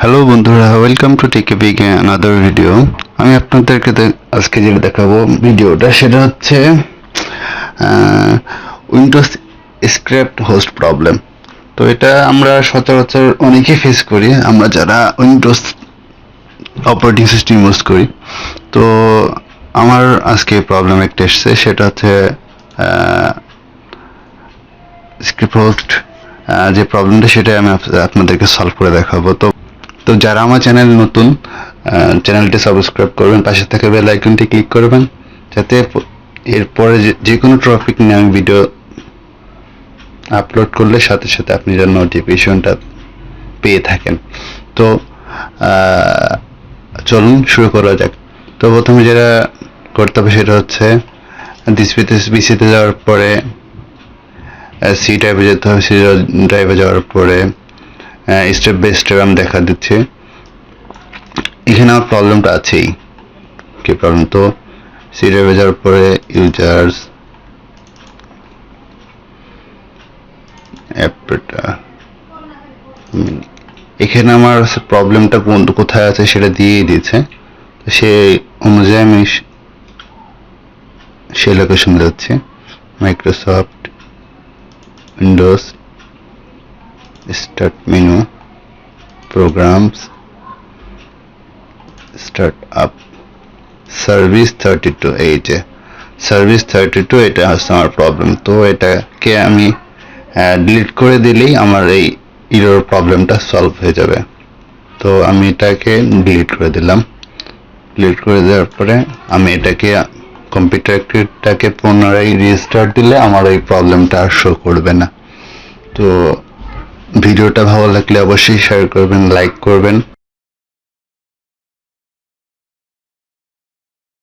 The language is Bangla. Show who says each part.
Speaker 1: হ্যালো বন্ধুরা, ওয়েলকাম টু টেকপিক আনাদার ভিডিও। আমি আপনাদেরকে আজকে যেটা দেখাবো ভিডিওটা, সেটা হচ্ছে উইন্ডোজ স্ক্রিপ্ট হোস্ট প্রবলেম। তো এটা আমরা সচরাচর অনেকেই ফেস করি, আমরা যারা উইন্ডোজ অপারেটিং সিস্টেম ইউজ করি। তো আমার আজকে প্রবলেম একটা এসছে, সেটা হচ্ছে স্ক্রিপ্ট হোস্ট যে প্রবলেমটা, সেটা আমি আপনাদেরকে সলভ করে দেখাবো। তো যারা আমার চ্যানেল নতুন, চ্যানেলটি সাবস্ক্রাইব করবেন, পাশে থাকা বেল আইকনটি ক্লিক করবেন, যাতে এরপরে যে কোনো টপিক নিয়ে আমি ভিডিও আপলোড করলে সাথে সাথে আপনি যেন নোটিফিকেশনটা পেয়ে থাকেন। তো চলুন শুরু করা যাক। তো প্রথমে যেটা করতে হবে সেটা হচ্ছে বিসিতে যাওয়ার পরে সি ড্রাইভে যেতে হবে। সি ড্রাইভে যাওয়ার পরে স্টেপ বাই স্টেপ আমি দেখা দিচ্ছি। এখানে আমার প্রবলেমটা আছেই। কি প্রবলেম? তো সি ড্রাইভে যাওয়ার পরে ইউজার্স অ্যাপটা, এখানে আমার প্রবলেমটা কোথায় আছে সেটা দিয়েই দিয়েছে। তো সেই অনুযায়ী আমি সেই লোকেশন যাচ্ছি। Microsoft Windows start menu, programs, start up, service 32। এই যে সার্ভিস 32, এটা হচ্ছে আমার প্রবলেম। তো এটাকে আমি ডিলিট করে দিলেই আমার এই এরর প্রবলেমটা সলভ হয়ে যাবে। তো আমি এটাকে ডিলিট করে দিলাম। ডিলিট করে দেওয়ার পরে আমি এটাকে কম্পিউটারটাকে পুনরায় রিস্টার্ট দিলে আমার এই প্রবলেমটা আর শো করবে না। তো ভিডিওটা ভালো লাগলে অবশ্যই শেয়ার করবেন, লাইক করবেন।